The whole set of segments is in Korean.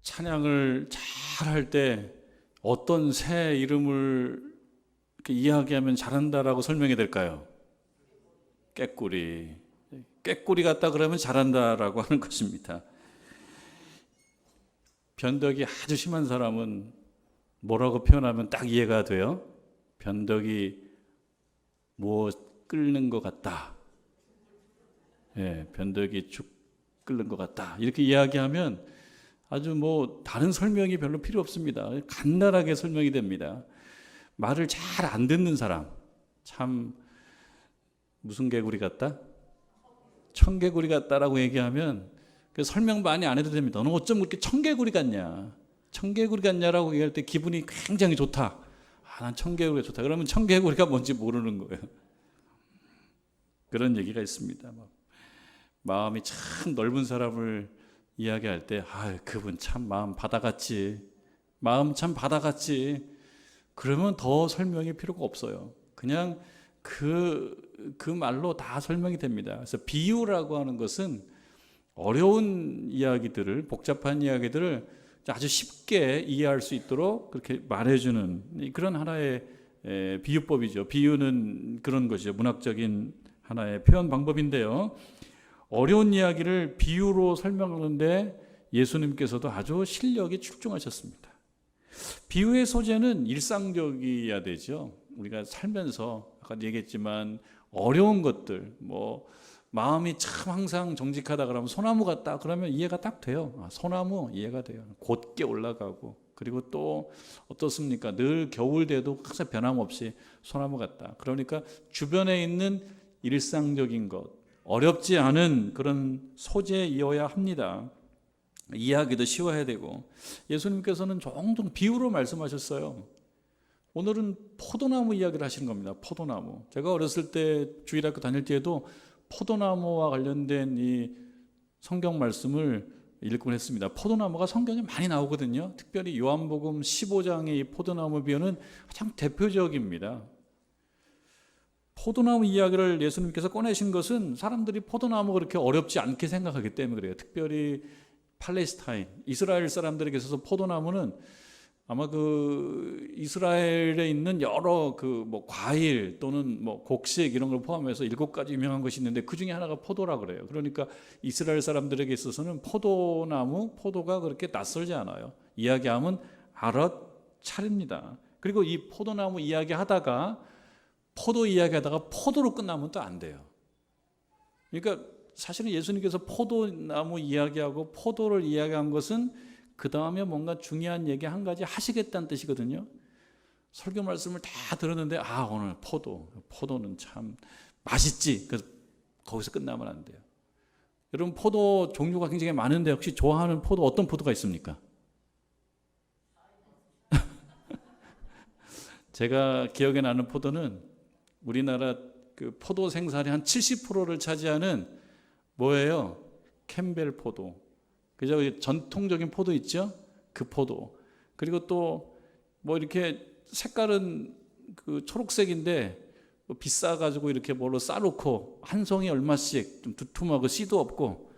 찬양을 잘 할 때 어떤 새 이름을 이렇게 이야기하면 잘한다라고 설명이 될까요? 꾀꼬리. 꾀꼬리 같다 그러면 잘한다라고 하는 것입니다. 변덕이 아주 심한 사람은 뭐라고 표현하면 딱 이해가 돼요? 변덕이 뭐 끓는 것 같다. 예, 변덕이 죽 끓는 것 같다. 이렇게 이야기하면 아주 뭐 다른 설명이 별로 필요 없습니다. 간단하게 설명이 됩니다. 말을 잘 안 듣는 사람, 참 무슨 개구리 같다? 청개구리 같다라고 얘기하면 그 설명 많이 안 해도 됩니다. 너는 어쩜 그렇게 청개구리 같냐? 청개구리 같냐라고 얘기할 때 기분이 굉장히 좋다. 난 청개구리가 좋다. 그러면 청개구리가 뭔지 모르는 거예요. 그런 얘기가 있습니다. 마음이 참 넓은 사람을 이야기할 때, 그분 참 마음 바다같지. 마음 참 바다같지. 그러면 더 설명이 필요가 없어요. 그냥 그 말로 다 설명이 됩니다. 그래서 비유라고 하는 것은 어려운 이야기들을, 복잡한 이야기들을 아주 쉽게 이해할 수 있도록 그렇게 말해주는 그런 하나의 비유법이죠. 비유는 그런 것이죠. 문학적인 하나의 표현 방법인데요. 어려운 이야기를 비유로 설명하는데 예수님께서도 아주 실력이 출중하셨습니다. 비유의 소재는 일상적이어야 되죠. 우리가 살면서 아까 얘기했지만 어려운 것들, 마음이 참 항상 정직하다 그러면 소나무 같다 그러면 이해가 딱 돼요. 소나무 이해가 돼요. 곧게 올라가고, 그리고 또 어떻습니까? 늘 겨울 돼도 항상 변함없이 소나무 같다. 그러니까 주변에 있는 일상적인 것, 어렵지 않은 그런 소재이어야 합니다. 이해하기도 쉬워야 되고, 예수님께서는 종종 비유로 말씀하셨어요. 오늘은 포도나무 이야기를 하시는 겁니다. 포도나무. 제가 어렸을 때 주일학교 다닐 때에도 포도나무와 관련된 이 성경 말씀을 읽곤 했습니다. 포도나무가 성경에 많이 나오거든요. 특별히 요한복음 15장의 이 포도나무 비유는 가장 대표적입니다. 포도나무 이야기를 예수님께서 꺼내신 것은 사람들이 포도나무가 그렇게 어렵지 않게 생각하기 때문에 그래요. 특별히 팔레스타인, 이스라엘 사람들에게 있어서 포도나무는 아마 그 이스라엘에 있는 여러 과일 또는 곡식 이런 걸 포함해서 7가지 유명한 것이 있는데 그 중에 하나가 포도라 그래요. 그러니까 이스라엘 사람들에게 있어서는 포도가 그렇게 낯설지 않아요. 이야기하면 알아차립니다. 그리고 이 포도나무 이야기하다가 포도로 끝나면 또 안 돼요. 그러니까 사실은 예수님께서 포도나무 이야기하고 포도를 이야기한 것은 그 다음에 뭔가 중요한 얘기 한 가지 하시겠다는 뜻이거든요. 설교 말씀을 다 들었는데 오늘 포도는 참 맛있지. 그래서 거기서 끝나면 안 돼요. 여러분 포도 종류가 굉장히 많은데 혹시 좋아하는 포도 어떤 포도가 있습니까? 제가 기억에 나는 포도는 우리나라 그 포도 생산의 한 70%를 차지하는 뭐예요? 캠벨 포도. 그죠? 전통적인 포도 있죠? 그 포도. 그리고 또 이렇게 색깔은 그 초록색인데 비싸가지고 이렇게 뭘로 싸놓고 한 송이 얼마씩 좀 두툼하고 씨도 없고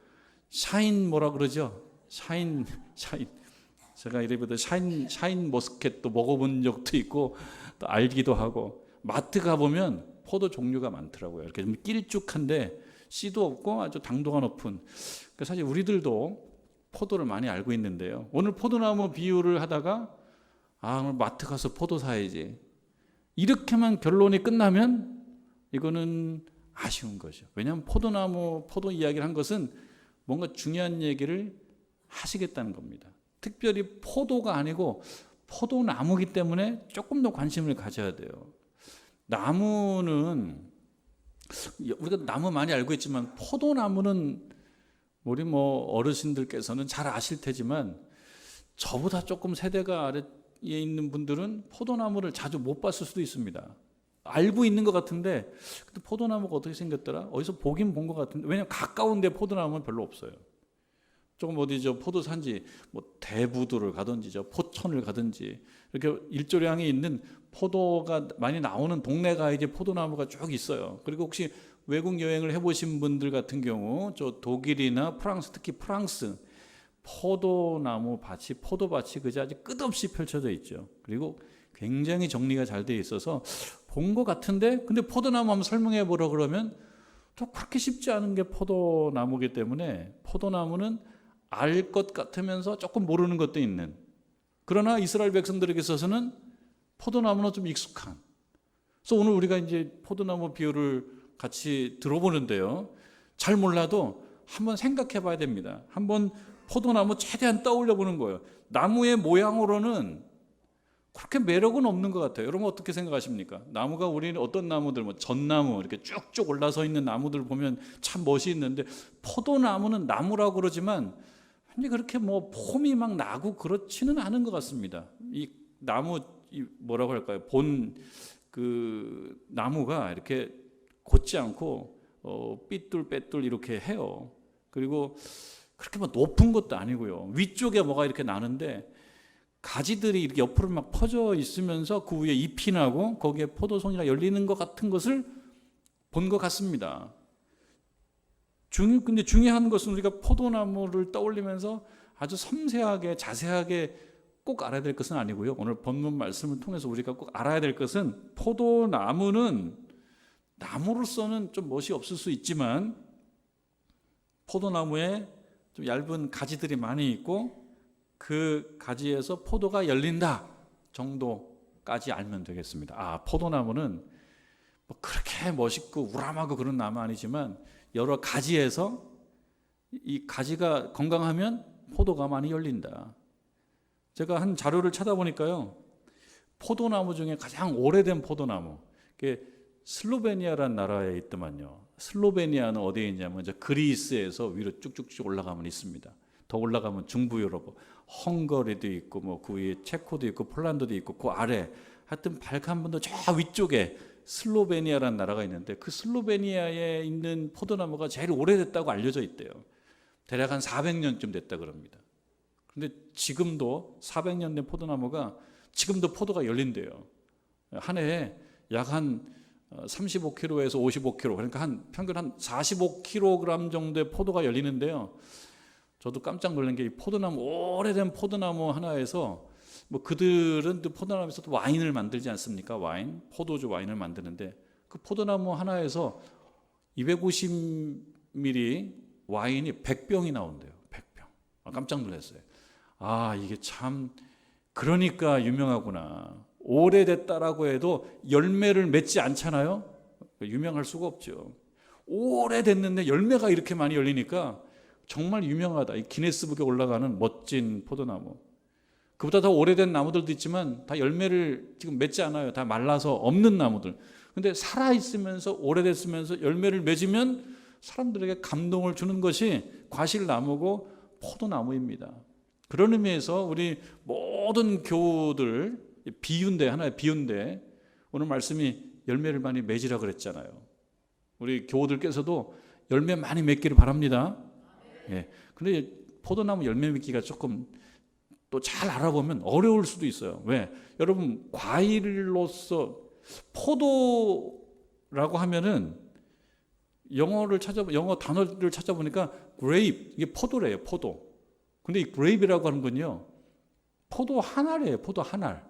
샤인 그러죠? 샤인. 제가 이래보다 샤인 머스켓도 먹어본 적도 있고 또 알기도 하고 마트 가보면 포도 종류가 많더라고요. 이렇게 좀 길쭉한데 씨도 없고 아주 당도가 높은. 사실 우리들도 포도를 많이 알고 있는데요. 오늘 포도나무 비유를 하다가 오늘 마트 가서 포도 사야지. 이렇게만 결론이 끝나면 이거는 아쉬운 거죠. 왜냐하면 포도 이야기를 한 것은 뭔가 중요한 얘기를 하시겠다는 겁니다. 특별히 포도가 아니고 포도나무이기 때문에 조금 더 관심을 가져야 돼요. 나무는 우리가 나무 많이 알고 있지만 포도나무는 우리 어르신들께서는 잘 아실 테지만 저보다 조금 세대가 아래에 있는 분들은 포도나무를 자주 못 봤을 수도 있습니다. 알고 있는 것 같은데 근데 포도나무가 어떻게 생겼더라? 어디서 보긴 본 것 같은데 왜냐하면 가까운데 포도나무는 별로 없어요. 조금 어디죠? 포도산지 대부도를 가든지 포천을 가든지 이렇게 일조량이 있는 포도가 많이 나오는 동네가 이제 포도나무가 쭉 있어요. 그리고 혹시 외국 여행을 해보신 분들 같은 경우 독일이나 프랑스, 특히 프랑스 포도나무 밭이 포도밭이 그저 아주 끝없이 펼쳐져 있죠. 그리고 굉장히 정리가 잘 돼 있어서 본 것 같은데, 근데 포도나무 한번 설명해 보라 그러면 또 그렇게 쉽지 않은 게 포도나무이기 때문에 포도나무는 알 것 같으면서 조금 모르는 것도 있는, 그러나 이스라엘 백성들에게 있어서는 포도나무는 좀 익숙한. 그래서 오늘 우리가 이제 포도나무 비유를 같이 들어보는데요, 잘 몰라도 한번 생각해 봐야 됩니다. 한번 포도나무 최대한 떠올려 보는 거예요. 나무의 모양으로는 그렇게 매력은 없는 것 같아요. 여러분 어떻게 생각하십니까? 나무가, 우리는 어떤 나무들, 뭐 전나무 이렇게 쭉쭉 올라서 있는 나무들 보면 참 멋이 있는데, 포도나무는 나무라고 그러지만 근데 그렇게 뭐 폼이 막 나고 그렇지는 않은 것 같습니다. 이 나무, 뭐라고 할까요? 그 나무가 이렇게 곧지 않고 삐뚤빼뚤 이렇게 해요. 그리고 그렇게 뭐 높은 것도 아니고요. 위쪽에 뭐가 이렇게 나는데 가지들이 이렇게 옆으로 막 퍼져 있으면서 그 위에 잎이 나고 거기에 포도송이가 열리는 것 같은 것을 본 것 같습니다. 근데 중요한 것은 우리가 포도나무를 떠올리면서 아주 섬세하게 자세하게 꼭 알아야 될 것은 아니고요. 오늘 본문 말씀을 통해서 우리가 꼭 알아야 될 것은, 포도나무는 나무로서는 좀 멋이 없을 수 있지만 포도나무에 좀 얇은 가지들이 많이 있고 그 가지에서 포도가 열린다 정도까지 알면 되겠습니다. 아, 포도나무는 뭐 그렇게 멋있고 우람하고 그런 나무 아니지만 여러 가지에서 이 가지가 건강하면 포도가 많이 열린다. 제가 한 자료를 찾아보니까요, 포도나무 중에 가장 오래된 포도나무, 그게 슬로베니아라는 나라에 있더만요. 슬로베니아는 어디에 있냐면 이제 그리스에서 위로 쭉쭉쭉 올라가면 있습니다. 더 올라가면 중부 유럽, 헝가리도 있고 뭐 그 위에 체코도 있고 폴란드도 있고 그 아래 하여튼 발칸반도 저 위쪽에 슬로베니아라는 나라가 있는데, 그 슬로베니아에 있는 포도나무가 제일 오래됐다고 알려져 있대요. 대략 한 400년쯤 됐다 그럽니다. 그런데 지금도 400년 된 포도나무가 지금도 포도가 열린대요. 한 해에 약 한 35kg에서 55kg, 그러니까 한 평균 한 45kg 정도의 포도가 열리는데요. 저도 깜짝 놀란 게, 이 포도나무, 오래된 포도나무 하나에서 뭐 그들은 또 포도나무에서 또 와인을 만들지 않습니까? 와인, 포도주 와인을 만드는데 그 포도나무 하나에서 250ml 와인이 100병이 나온대요. 100병. 깜짝 놀랐어요. 아, 이게 참, 그러니까 유명하구나. 오래됐다라고 해도 열매를 맺지 않잖아요. 유명할 수가 없죠. 오래됐는데 열매가 이렇게 많이 열리니까 정말 유명하다. 이 기네스북에 올라가는 멋진 포도나무. 그보다 더 오래된 나무들도 있지만 다 열매를 지금 맺지 않아요. 다 말라서 없는 나무들. 근데 살아있으면서 오래됐으면서 열매를 맺으면 사람들에게 감동을 주는 것이 과실나무고 포도나무입니다. 그런 의미에서 우리 모든 교우들, 비유인데, 하나의 비유인데, 오늘 말씀이 열매를 많이 맺으라 그랬잖아요. 우리 교우들께서도 열매 많이 맺기를 바랍니다. 예. 근데 포도나무 열매 맺기가 조금 또 잘 알아보면 어려울 수도 있어요. 왜? 여러분, 과일로서 포도라고 하면은 영어 단어를 찾아보니까 grape, 이게 포도래요, 포도. 근데 이 grape이라고 하는 건요, 포도 한 알이에요, 포도 한 알.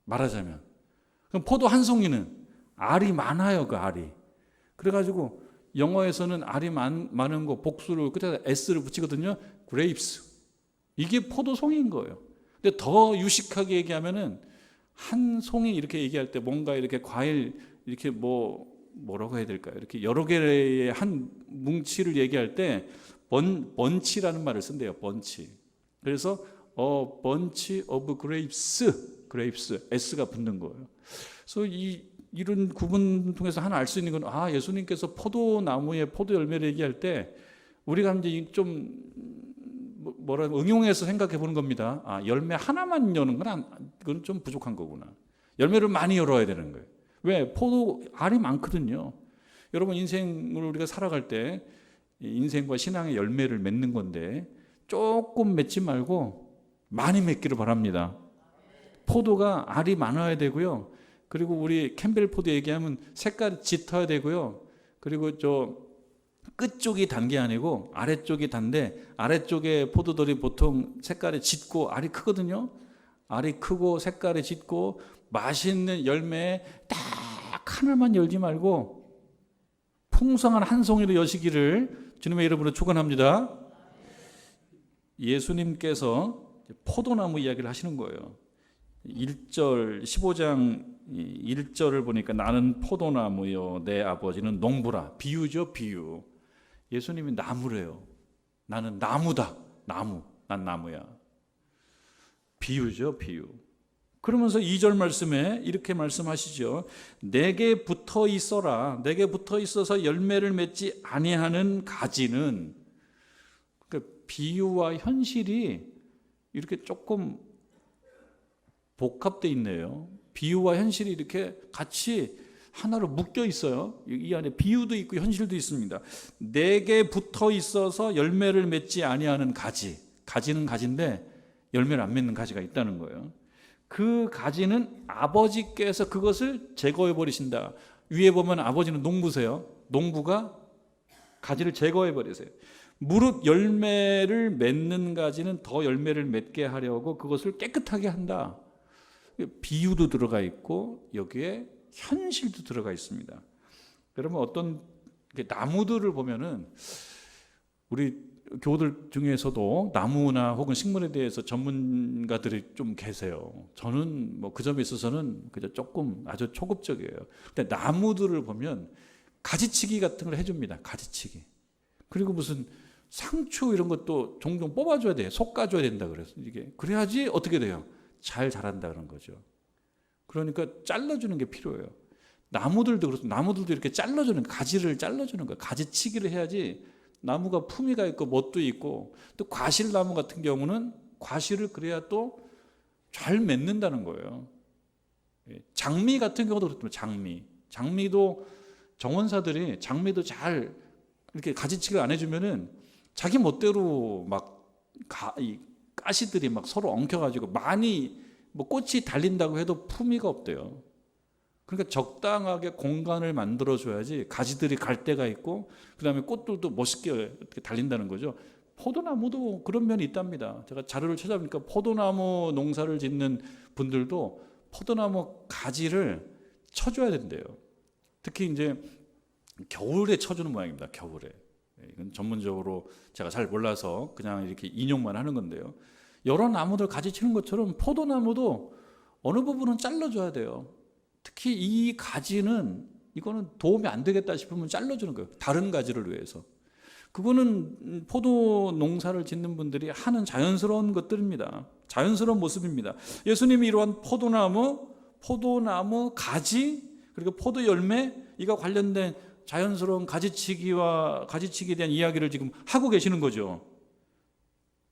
말하자면. 그럼 포도 한 송이는 알이 많아요, 그 알이. 그래가지고 영어에서는 알이 많은 거 복수를 끝에다 s를 붙이거든요. grapes. 이게 포도송이인 거예요. 근데 더 유식하게 얘기하면은 한 송이 이렇게 얘기할 때 뭔가 이렇게 과일 이렇게 뭐라고 해야 될까요? 이렇게 여러 개의 한 뭉치를 얘기할 때 번치라는 말을 쓴대요. 번치. 그래서 bunch of grapes, s가 붙는 거예요. 그래서 이런 구분 통해서 하나 알 수 있는 건, 예수님께서 포도나무의 포도 열매를 얘기할 때 우리가 이제 좀 응용해서 생각해 보는 겁니다. 열매 하나만 여는 그건 좀 부족한 거구나. 열매를 많이 열어야 되는 거예요. 왜? 포도 알이 많거든요. 여러분, 인생을 우리가 살아갈 때 인생과 신앙의 열매를 맺는 건데 조금 맺지 말고 많이 맺기를 바랍니다. 포도가 알이 많아야 되고요. 그리고 우리 캠벨 포도 얘기하면 색깔이 짙어야 되고요. 그리고 끝쪽이 단 게 아니고 아래쪽이 단데, 아래쪽에 포도들이 보통 색깔이 짙고 알이 크거든요. 알이 크고 색깔이 짙고 맛있는 열매에 딱 하나만 열지 말고 풍성한 한 송이로 여시기를 주님의 이름으로 축원합니다. 예수님께서 포도나무 이야기를 하시는 거예요. 1절 15장 1절을 보니까 나는 포도나무요 내 아버지는 농부라. 비유죠, 비유. 예수님이 나무래요. 나는 나무다. 나무. 난 나무야. 비유죠, 비유. 그러면서 2절 말씀에 이렇게 말씀하시죠. 내게 붙어 있어라. 내게 붙어 있어서 열매를 맺지 아니하는 가지는, 그러니까 비유와 현실이 이렇게 조금 복합되어 있네요. 비유와 현실이 이렇게 같이 하나로 묶여 있어요. 이 안에 비유도 있고 현실도 있습니다. 내게 붙어 있어서 열매를 맺지 아니하는 가지. 가지는 가지인데 열매를 안 맺는 가지가 있다는 거예요. 그 가지는 아버지께서 그것을 제거해 버리신다. 위에 보면 아버지는 농부세요. 농부가 가지를 제거해 버리세요. 무릇 열매를 맺는 가지는 더 열매를 맺게 하려고 그것을 깨끗하게 한다. 비유도 들어가 있고 여기에 현실도 들어가 있습니다. 그러면 어떤 나무들을 보면은 우리 교우들 중에서도 나무나 혹은 식물에 대해서 전문가들이 좀 계세요. 저는 뭐 그 점에 있어서는 그저 조금 아주 초급적이에요. 근데 나무들을 보면 가지치기 같은 걸 해줍니다. 가지치기. 그리고 무슨 상추 이런 것도 종종 뽑아줘야 돼요. 솎아줘야 된다 그래서 이게 그래야지 어떻게 돼요? 잘 자란다 그런 거죠. 그러니까 잘라주는 게 필요해요. 나무들도 그렇습니다. 나무들도 이렇게 잘라주는, 가지를 잘라주는 거예요. 가지치기를 해야지 나무가 품위가 있고 멋도 있고, 또 과실나무 같은 경우는 과실을 그래야 또 잘 맺는다는 거예요. 장미 같은 경우도 그렇습니다. 장미도 정원사들이 장미도 잘 이렇게 가지치기를 안 해주면은 자기 멋대로 막 가시들이 막 서로 엉켜가지고 많이 뭐 꽃이 달린다고 해도 품위가 없대요. 그러니까 적당하게 공간을 만들어줘야지 가지들이 갈 데가 있고, 그 다음에 꽃들도 멋있게 이렇게 달린다는 거죠. 포도나무도 그런 면이 있답니다. 제가 자료를 찾아보니까 포도나무 농사를 짓는 분들도 포도나무 가지를 쳐줘야 된대요. 특히 이제 겨울에 쳐주는 모양입니다. 겨울에. 이건 전문적으로 제가 잘 몰라서 그냥 이렇게 인용만 하는 건데요. 여러 나무들 가지 치는 것처럼 포도나무도 어느 부분은 잘라줘야 돼요. 특히 이 가지는 이거는 도움이 안 되겠다 싶으면 잘라주는 거예요. 다른 가지를 위해서. 그거는 포도 농사를 짓는 분들이 하는 자연스러운 것들입니다. 자연스러운 모습입니다. 예수님이 이러한 포도나무 가지, 그리고 포도 열매, 이가 관련된 자연스러운 가지치기에 대한 이야기를 지금 하고 계시는 거죠.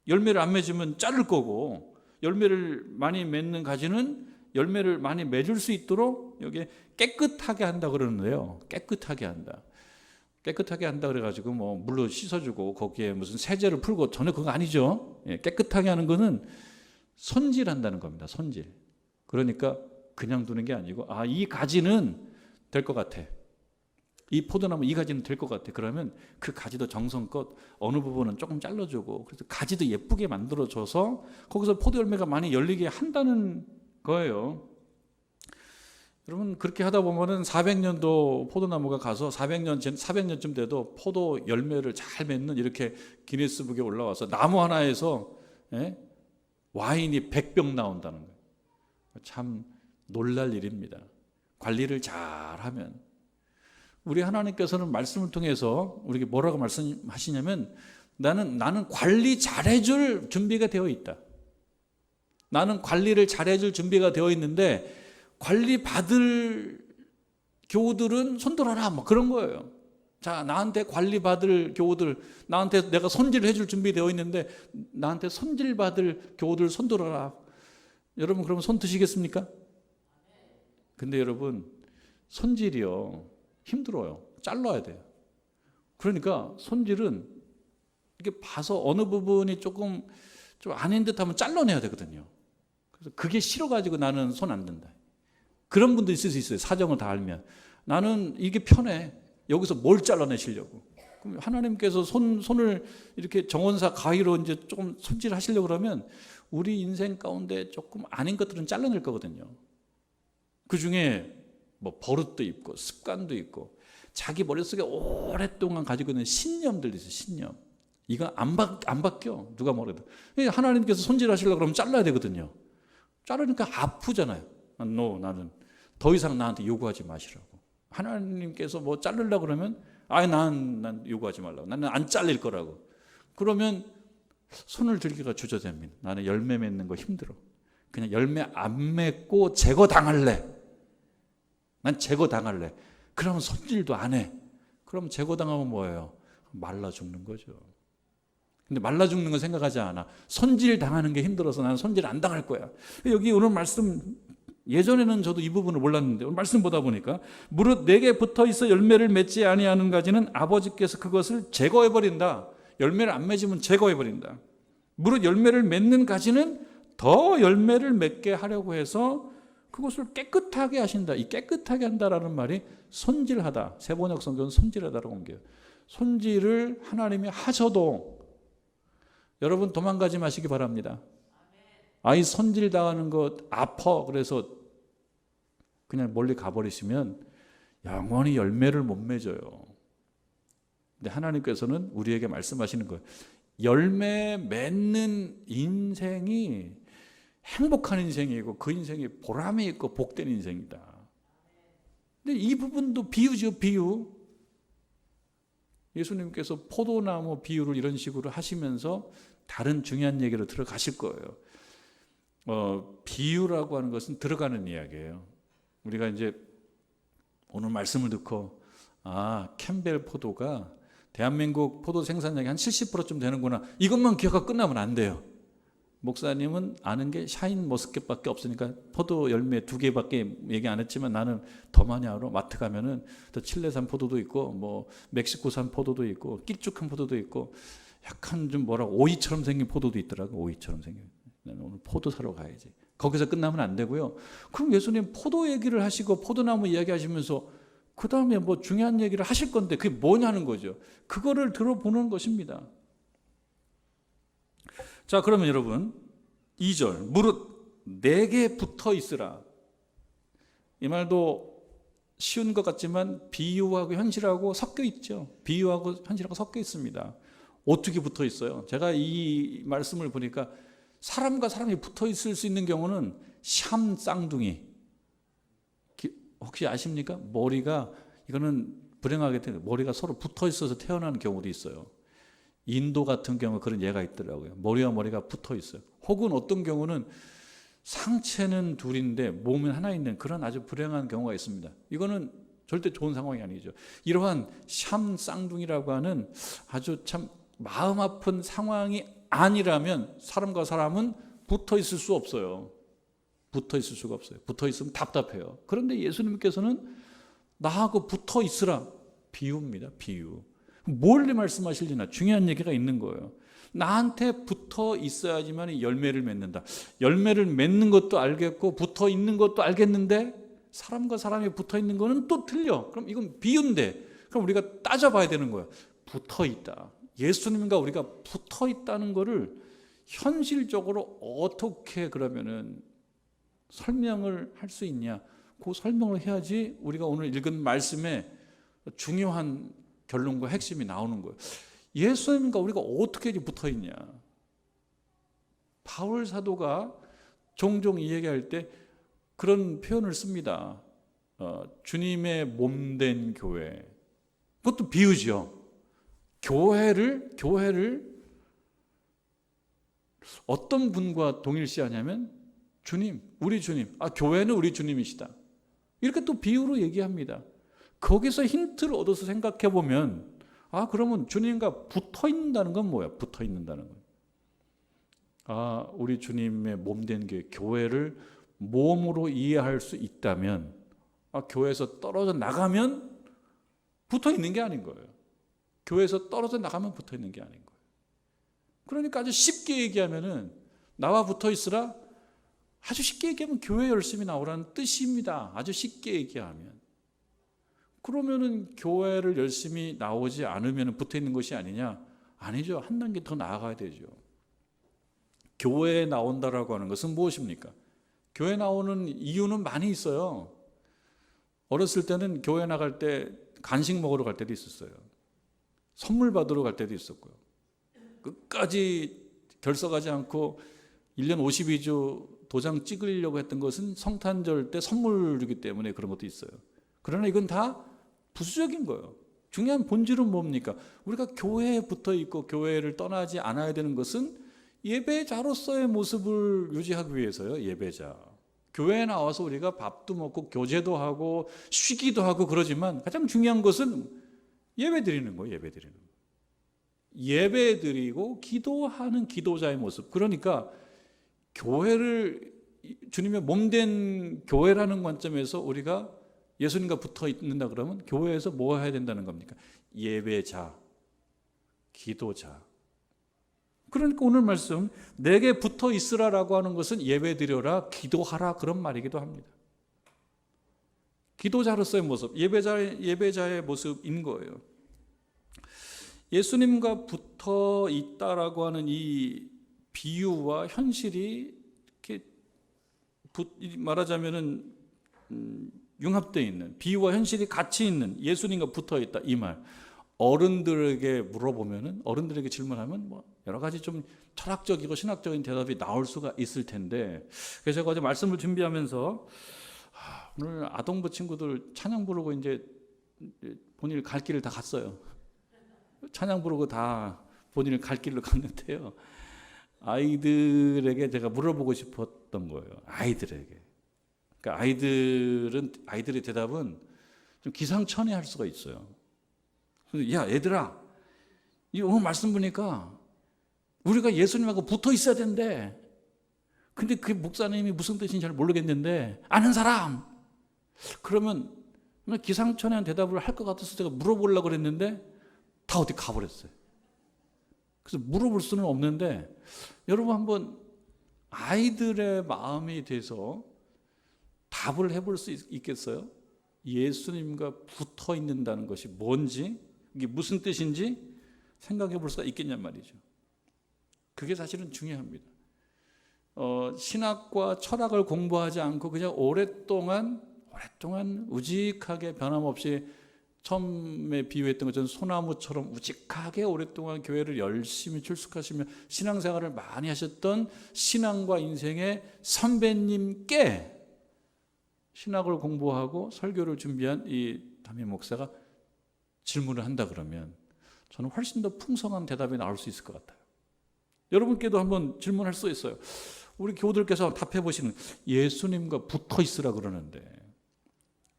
열매를 안 맺으면 자를 거고, 열매를 많이 맺는 가지는 열매를 많이 맺을 수 있도록 여기에 깨끗하게 한다 그러는데요. 깨끗하게 한다 그래가지고 뭐 물로 씻어주고 거기에 무슨 세제를 풀고, 전혀 그거 아니죠. 깨끗하게 하는 거는 손질한다는 겁니다. 손질. 그러니까 그냥 두는 게 아니고, 이 가지는 될 것 같아. 이 포도나무 이 가지는 될 것 같아. 그러면 그 가지도 정성껏 어느 부분은 조금 잘라주고, 그래서 가지도 예쁘게 만들어줘서 거기서 포도 열매가 많이 열리게 한다는 거예요. 여러분, 그렇게 하다 보면은 400년도 포도나무가 가서 400년쯤 돼도 포도 열매를 잘 맺는, 이렇게 기네스북에 올라와서 나무 하나에서 와인이 100병 나온다는 거예요. 참 놀랄 일입니다. 관리를 잘하면. 우리 하나님께서는 말씀을 통해서 우리에게 뭐라고 말씀하시냐면, 나는 관리 잘해줄 준비가 되어 있다. 나는 관리를 잘해줄 준비가 되어 있는데 관리 받을 교우들은 손들어라, 뭐 그런 거예요. 자, 나한테 관리 받을 교우들, 나한테 내가 손질을 해줄 준비되어 있는데 나한테 손질 받을 교우들 손들어라. 여러분, 그러면 손 드시겠습니까? 근데 여러분, 손질이요 힘들어요. 잘라야 돼요. 그러니까 손질은 이렇게 봐서 어느 부분이 조금 좀 아닌 듯하면 잘라내야 되거든요. 그래서 그게 싫어가지고 나는 손 안 든다. 그런 분도 있을 수 있어요. 사정을 다 알면. 나는 이게 편해. 여기서 뭘 잘라내시려고. 그럼 하나님께서 손을 이렇게 정원사 가위로 이제 조금 손질하시려고 그러면 우리 인생 가운데 조금 아닌 것들은 잘라낼 거거든요. 그 중에 뭐 버릇도 있고 습관도 있고 자기 머릿속에 오랫동안 가지고 있는 신념들이 있어요. 신념. 이거 안 바뀌어. 누가 뭐래도. 하나님께서 손질하시려고 그러면 잘라야 되거든요. 자르니까 아프잖아요. 나는 더 이상 나한테 요구하지 마시라고. 하나님께서 뭐 자르려고 그러면 난 요구하지 말라고. 나는 안 잘릴 거라고. 그러면 손을 들기가 주저됩니다. 나는 열매 맺는 거 힘들어. 그냥 열매 안 맺고 제거당할래. 난 제거당할래. 그러면 손질도 안 해. 그럼 제거당하면 뭐예요? 말라 죽는 거죠. 근데 말라 죽는 건 생각하지 않아. 손질 당하는 게 힘들어서 나는 손질 안 당할 거야. 여기 오늘 말씀, 예전에는 저도 이 부분을 몰랐는데 오늘 말씀 보다 보니까 무릇 내게 붙어 있어 열매를 맺지 아니하는 가지는 아버지께서 그것을 제거해 버린다. 열매를 안 맺으면 제거해 버린다. 무릇 열매를 맺는 가지는 더 열매를 맺게 하려고 해서 그것을 깨끗하게 하신다. 이 깨끗하게 한다라는 말이 손질하다. 세번역 성경은 손질하다라고 옮겨요. 손질을 하나님이 하셔도 여러분 도망가지 마시기 바랍니다. 아이 손질 당하는 것 아파. 그래서 그냥 멀리 가버리시면 영원히 열매를 못 맺어요. 근데 하나님께서는 우리에게 말씀하시는 거예요. 열매 맺는 인생이 행복한 인생이고 그 인생이 보람이 있고 복된 인생이다. 근데 이 부분도 비유죠, 비유. 예수님께서 포도나무 비유를 이런 식으로 하시면서 다른 중요한 얘기로 들어가실 거예요. 비유라고 하는 것은 들어가는 이야기예요. 우리가 이제 오늘 말씀을 듣고 캠벨 포도가 대한민국 포도 생산량이 한 70%쯤 되는구나. 이것만 기억하고 끝나면 안 돼요. 목사님은 아는 게 샤인 머스켓밖에 없으니까 포도 열매 2개밖에 얘기 안 했지만 나는 더 많이 알아. 마트 가면은 또 칠레산 포도도 있고 뭐 멕시코산 포도도 있고 길쭉한 포도도 있고 약간 좀 오이처럼 생긴 포도도 있더라고. 오이처럼 생긴. 나는 오늘 포도 사러 가야지. 거기서 끝나면 안 되고요. 그럼 예수님 포도 얘기를 하시고 포도나무 이야기 하시면서 그 다음에 뭐 중요한 얘기를 하실 건데 그게 뭐냐는 거죠. 그거를 들어보는 것입니다. 자, 그러면 여러분 2절 무릇 내게 붙어 있으라. 이 말도 쉬운 것 같지만 비유하고 현실하고 섞여 있죠. 비유하고 현실하고 섞여 있습니다. 어떻게 붙어 있어요? 제가 이 말씀을 보니까 사람과 사람이 붙어 있을 수 있는 경우는 샴 쌍둥이. 혹시 아십니까? 머리가 이거는 불행하게 머리가 서로 붙어 있어서 태어나는 경우도 있어요. 인도 같은 경우 그런 예가 있더라고요. 머리와 머리가 붙어 있어요. 혹은 어떤 경우는 상체는 둘인데 몸은 하나 있는 그런 아주 불행한 경우가 있습니다. 이거는 절대 좋은 상황이 아니죠. 이러한 샴 쌍둥이라고 하는 아주 참 마음 아픈 상황이 아니라면 사람과 사람은 붙어 있을 수 없어요. 붙어 있을 수가 없어요. 붙어 있으면 답답해요. 그런데 예수님께서는 나하고 붙어 있으라. 비유입니다. 비유. 뭘 말씀하실지나 중요한 얘기가 있는 거예요. 나한테 붙어 있어야지만 열매를 맺는다. 열매를 맺는 것도 알겠고 붙어 있는 것도 알겠는데 사람과 사람이 붙어 있는 거는 또 틀려. 그럼 이건 비유인데 그럼 우리가 따져봐야 되는 거예요. 붙어 있다. 예수님과 우리가 붙어 있다는 거를 현실적으로 어떻게 그러면은 설명을 할 수 있냐? 그 설명을 해야지 우리가 오늘 읽은 말씀에 중요한 결론과 핵심이 나오는 거예요. 예수님과 우리가 어떻게 붙어 있냐? 바울 사도가 종종 이야기할 때 그런 표현을 씁니다. 주님의 몸된 교회. 그것도 비유죠. 교회를 어떤 분과 동일시하냐면 주님, 우리 주님. 교회는 우리 주님이시다. 이렇게 또 비유로 얘기합니다. 거기서 힌트를 얻어서 생각해 보면 그러면 주님과 붙어 있는다는 건 뭐야? 붙어 있는다는 건. 우리 주님의 몸된 교회를 몸으로 이해할 수 있다면 교회에서 떨어져 나가면 붙어 있는 게 아닌 거예요. 교회에서 떨어져 나가면 붙어 있는 게 아닌 거예요. 그러니까 아주 쉽게 얘기하면은 나와 붙어 있으라. 아주 쉽게 얘기하면 교회 열심히 나오라는 뜻입니다. 아주 쉽게 얘기하면. 그러면은 교회를 열심히 나오지 않으면 붙어 있는 것이 아니냐? 아니죠. 한 단계 더 나아가야 되죠. 교회에 나온다라고 하는 것은 무엇입니까? 교회 나오는 이유는 많이 있어요. 어렸을 때는 교회 나갈 때 간식 먹으러 갈 때도 있었어요. 선물 받으러 갈 때도 있었고요. 끝까지 결석하지 않고 1년 52주 도장 찍으려고 했던 것은 성탄절 때 선물이기 때문에 그런 것도 있어요. 그러나 이건 다 부수적인 거예요. 중요한 본질은 뭡니까? 우리가 교회에 붙어 있고 교회를 떠나지 않아야 되는 것은 예배자로서의 모습을 유지하기 위해서요. 예배자. 교회에 나와서 우리가 밥도 먹고 교제도 하고 쉬기도 하고 그러지만 가장 중요한 것은 예배 드리는 거예요. 예배 드리는 거. 예배 드리고 기도하는 기도자의 모습. 그러니까 교회를 주님의 몸된 교회라는 관점에서 우리가 예수님과 붙어 있는다 그러면 교회에서 뭐 해야 된다는 겁니까? 예배자, 기도자. 그러니까 오늘 말씀 내게 붙어 있으라라고 하는 것은 예배 드려라, 기도하라 그런 말이기도 합니다. 기도자로서의 모습, 예배자의 모습인 거예요. 예수님과 붙어 있다라고 하는 이 비유와 현실이 이렇게 말하자면은 융합되어 있는, 비유와 현실이 같이 있는, 예수님과 붙어 있다 이 말. 어른들에게 물어보면은, 어른들에게 질문하면 뭐 여러 가지 좀 철학적이고 신학적인 대답이 나올 수가 있을 텐데, 그래서 제가 어제 말씀을 준비하면서 오늘 아동부 친구들 찬양 부르고 이제 본인이 갈 길을 다 갔어요. 찬양 부르고 다 본인이 갈 길로 갔는데요. 아이들에게 제가 물어보고 싶었던 거예요. 아이들에게. 그러니까 아이들의 대답은 좀 기상천외할 수가 있어요. 그래서 야, 얘들아, 이 오늘 말씀 보니까 우리가 예수님하고 붙어 있어야 된대. 근데 그 목사님이 무슨 뜻인지 잘 모르겠는데 아는 사람. 그러면 기상천외한 대답을 할 것 같아서 제가 물어보려고 그랬는데 다 어디 가버렸어요. 그래서 물어볼 수는 없는데 여러분 한번 아이들의 마음에 대해서 답을 해볼 수 있겠어요? 예수님과 붙어 있는다는 것이 뭔지, 이게 무슨 뜻인지 생각해 볼 수가 있겠냔 말이죠. 그게 사실은 중요합니다. 신학과 철학을 공부하지 않고 그냥 오랫동안 우직하게 변함없이 처음에 비유했던 것처럼 소나무처럼 우직하게 오랫동안 교회를 열심히 출석하시며 신앙생활을 많이 하셨던 신앙과 인생의 선배님께 신학을 공부하고 설교를 준비한 이 담임 목사가 질문을 한다 그러면 저는 훨씬 더 풍성한 대답이 나올 수 있을 것 같아요. 여러분께도 한번 질문할 수 있어요. 우리 교우들께서 답해 보시는, 예수님과 붙어 있으라 그러는데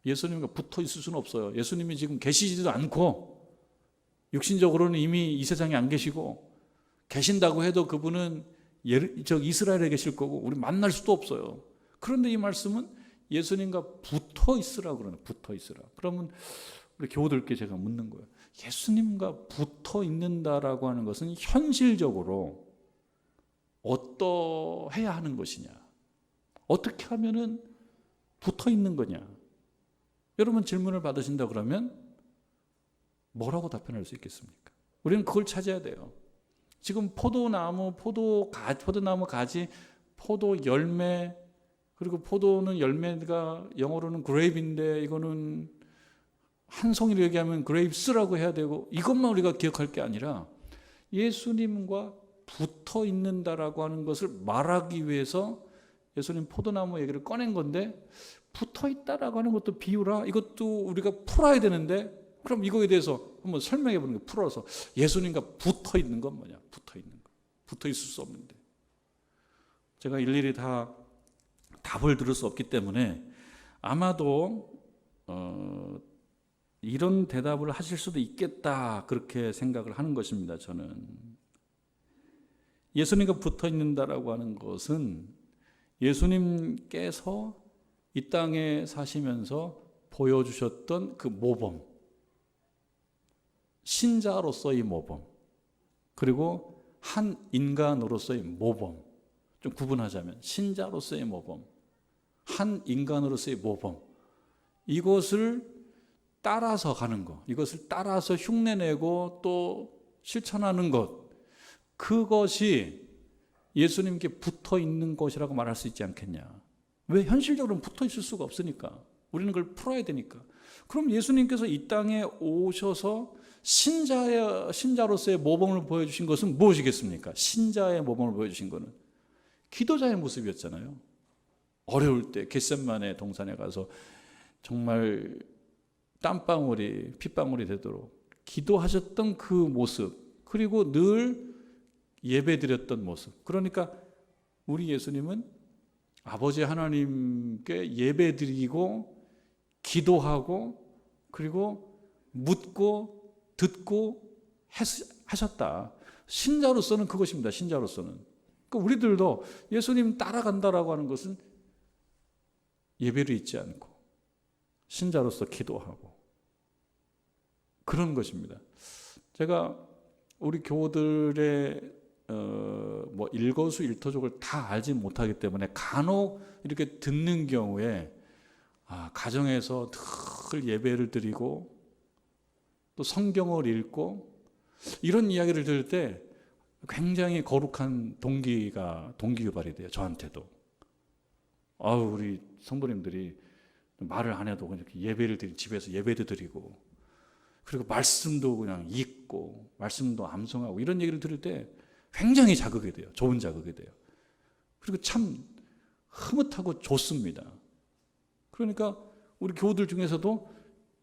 예수님과 붙어 있을 수는 없어요. 예수님이 지금 계시지도 않고 육신적으로는 이미 이 세상에 안 계시고, 계신다고 해도 그분은 이스라엘에 계실 거고 우리 만날 수도 없어요. 그런데 이 말씀은 예수님과 붙어 있으라 그러는, 붙어 있으라. 그러면 우리 교우들께 제가 묻는 거예요. 예수님과 붙어 있는다라고 하는 것은 현실적으로 어떠해야 하는 것이냐? 어떻게 하면은 붙어 있는 거냐? 여러분 질문을 받으신다 그러면 뭐라고 답변할 수 있겠습니까? 우리는 그걸 찾아야 돼요. 지금 포도나무 가지, 포도 열매, 그리고 포도는 열매가 영어로는 그레이브인데 이거는 한 송이를 얘기하면 그레이브스라고 해야 되고, 이것만 우리가 기억할 게 아니라 예수님과 붙어 있는다라고 하는 것을 말하기 위해서 예수님 포도나무 얘기를 꺼낸 건데, 붙어 있다라고 하는 것도 비유라, 이것도 우리가 풀어야 되는데, 그럼 이거에 대해서 한번 설명해 보는 거, 풀어서 예수님과 붙어 있는 건 뭐냐? 붙어 있는 거. 붙어 있을 수 없는데. 제가 일일이 다 답을 들을 수 없기 때문에 아마도 이런 대답을 하실 수도 있겠다, 그렇게 생각을 하는 것입니다. 저는 예수님과 붙어 있는다라고 하는 것은 예수님께서 이 땅에 사시면서 보여주셨던 그 모범, 신자로서의 모범, 그리고 한 인간으로서의 모범, 좀 구분하자면 신자로서의 모범, 한 인간으로서의 모범, 이것을 따라서 가는 것, 이것을 따라서 흉내내고 또 실천하는 것, 그것이 예수님께 붙어 있는 것이라고 말할 수 있지 않겠냐. 왜? 현실적으로는 붙어 있을 수가 없으니까. 우리는 그걸 풀어야 되니까. 그럼 예수님께서 이 땅에 오셔서 신자로서의 모범을 보여주신 것은 무엇이겠습니까? 신자의 모범을 보여주신 것은 기도자의 모습이었잖아요. 어려울 때 겟세마네 동산에 가서 정말 땀방울이 핏방울이 되도록 기도하셨던 그 모습, 그리고 늘 예배드렸던 모습. 그러니까 우리 예수님은 아버지 하나님께 예배드리고 기도하고 그리고 묻고 듣고 하셨다. 신자로서는 그것입니다. 신자로서는. 그러니까 우리들도 예수님 따라간다라고 하는 것은 예배를 잊지 않고 신자로서 기도하고 그런 것입니다. 제가 우리 교우들의 뭐 일거수일투족을 다 알지 못하기 때문에 간혹 이렇게 듣는 경우에 가정에서 늘 예배를 드리고 또 성경을 읽고 이런 이야기를 들을 때 굉장히 거룩한 동기가 동기유발이 돼요. 저한테도. 우리 성도님들이 말을 안 해도 그냥 예배를 드리고 집에서 예배도 드리고 그리고 말씀도 그냥 읽고 말씀도 암송하고 이런 얘기를 들을 때 굉장히 자극이 돼요. 좋은 자극이 돼요. 그리고 참 흐뭇하고 좋습니다. 그러니까 우리 교우들 중에서도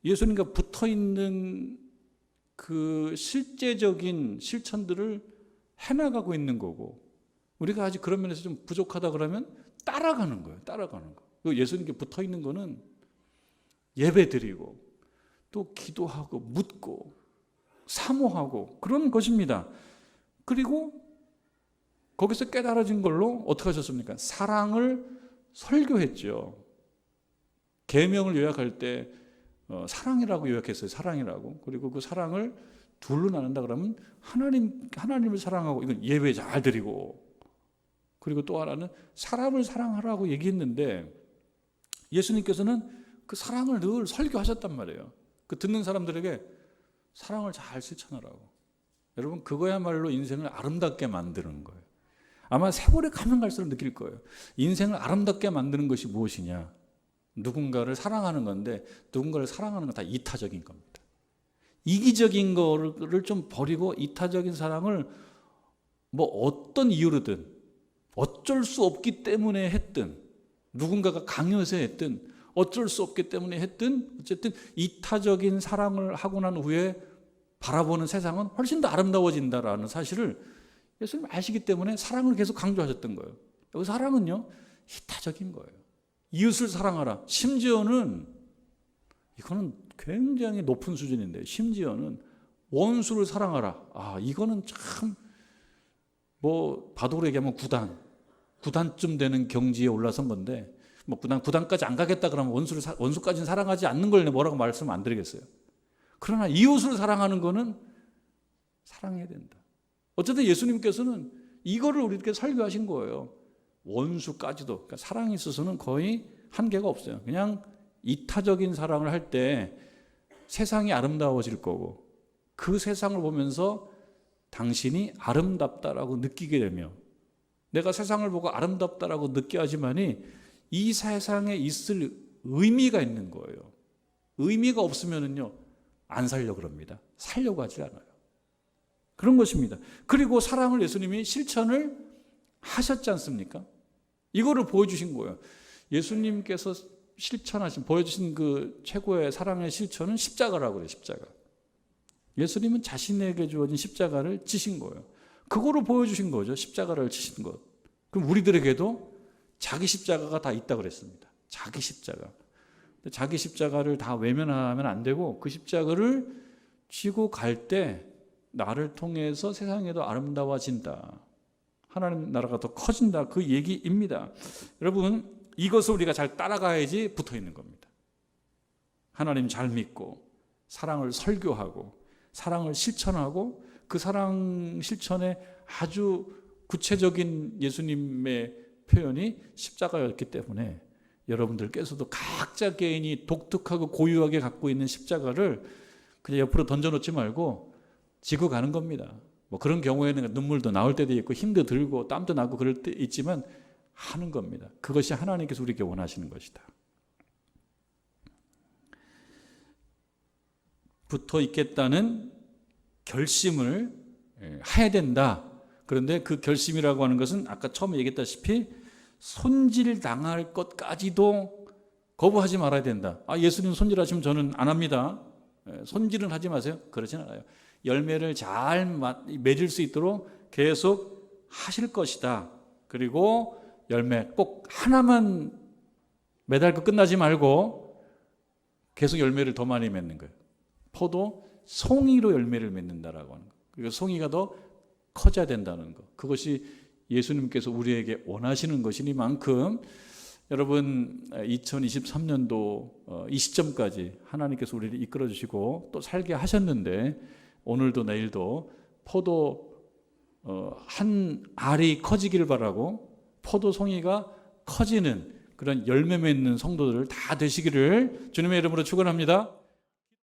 예수님과 붙어있는 그 실제적인 실천들을 해나가고 있는 거고, 우리가 아직 그런 면에서 좀 부족하다 그러면 따라가는 거예요. 따라가는 거. 예수님께 붙어있는 거는 예배 드리고 또 기도하고 묻고 사모하고 그런 것입니다. 그리고 거기서 깨달아진 걸로 어떻게 하셨습니까? 사랑을 설교했죠. 계명을 요약할 때 사랑이라고 요약했어요. 사랑이라고. 그리고 그 사랑을 둘로 나눈다 그러면 하나님을 사랑하고, 이건 예배 잘 드리고, 그리고 또 하나는 사람을 사랑하라고 얘기했는데 예수님께서는 그 사랑을 늘 설교하셨단 말이에요. 그 듣는 사람들에게 사랑을 잘 실천하라고. 여러분, 그거야말로 인생을 아름답게 만드는 거예요. 아마 세월이 가면 갈수록 느낄 거예요. 인생을 아름답게 만드는 것이 무엇이냐? 누군가를 사랑하는 건데, 누군가를 사랑하는 건 다 이타적인 겁니다. 이기적인 거를 좀 버리고 이타적인 사랑을 뭐 어떤 이유로든 어쩔 수 없기 때문에 했든, 누군가가 강요해서 했든 어쩔 수 없기 때문에 했든, 어쨌든 이타적인 사랑을 하고 난 후에 바라보는 세상은 훨씬 더 아름다워진다라는 사실을 예수님 아시기 때문에 사랑을 계속 강조하셨던 거예요. 여기 사랑은요, 이타적인 거예요. 이웃을 사랑하라. 심지어는, 이거는 굉장히 높은 수준인데, 심지어는 원수를 사랑하라. 이거는 참, 바둑으로 얘기하면 구단쯤 되는 경지에 올라선 건데, 구단까지 안 가겠다 그러면 원수까지는 사랑하지 않는 걸 뭐라고 말씀 안 드리겠어요. 그러나 이웃을 사랑하는 거는 사랑해야 된다. 어쨌든 예수님께서는 이거를 우리에게 설교하신 거예요. 원수까지도. 그러니까 사랑에 있어서는 거의 한계가 없어요. 그냥 이타적인 사랑을 할 때 세상이 아름다워질 거고, 그 세상을 보면서 당신이 아름답다라고 느끼게 되며, 내가 세상을 보고 아름답다라고 느껴야지만이 이 세상에 있을 의미가 있는 거예요. 의미가 없으면은요, 안 살려고 그럽니다. 살려고 하지 않아요. 그런 것입니다. 그리고 사랑을 예수님이 실천을 하셨지 않습니까? 이거를 보여주신 거예요. 예수님께서 보여주신 그 최고의 사랑의 실천은 십자가라고 그래요. 십자가. 예수님은 자신에게 주어진 십자가를 지신 거예요. 그거로 보여주신 거죠. 십자가를 지신 것. 그럼 우리들에게도 자기 십자가가 다 있다고 그랬습니다. 자기 십자가. 자기 십자가를 다 외면하면 안 되고, 그 십자가를 쥐고 갈 때 나를 통해서 세상에도 아름다워진다. 하나님 나라가 더 커진다. 그 얘기입니다. 여러분, 이것을 우리가 잘 따라가야지 붙어 있는 겁니다. 하나님 잘 믿고 사랑을 설교하고 사랑을 실천하고, 그 사랑 실천에 아주 구체적인 예수님의 표현이 십자가였기 때문에 여러분들께서도 각자 개인이 독특하고 고유하게 갖고 있는 십자가를 그냥 옆으로 던져놓지 말고 지고 가는 겁니다. 뭐 그런 경우에는 눈물도 나올 때도 있고 힘도 들고 땀도 나고 그럴 때 있지만 하는 겁니다. 그것이 하나님께서 우리에게 원하시는 것이다. 붙어 있겠다는 결심을 해야 된다. 그런데 그 결심이라고 하는 것은 아까 처음에 얘기했다시피 손질 당할 것까지도 거부하지 말아야 된다. 예수님 손질하시면 저는 안 합니다. 손질은 하지 마세요. 그러진 않아요. 열매를 잘 맺을 수 있도록 계속 하실 것이다. 그리고 열매 꼭 하나만 매달고 끝나지 말고 계속 열매를 더 많이 맺는 거예요. 포도 송이로 열매를 맺는다라고 하는 거. 그리고 송이가 더 커져야 된다는 거. 그것이 예수님께서 우리에게 원하시는 것이니만큼 여러분 2023년도 이 시점까지 하나님께서 우리를 이끌어 주시고 또 살게 하셨는데 오늘도 내일도 포도 한 알이 커지기를 바라고 포도 송이가 커지는 그런 열매 맺는 성도들 다 되시기를 주님의 이름으로 축원합니다.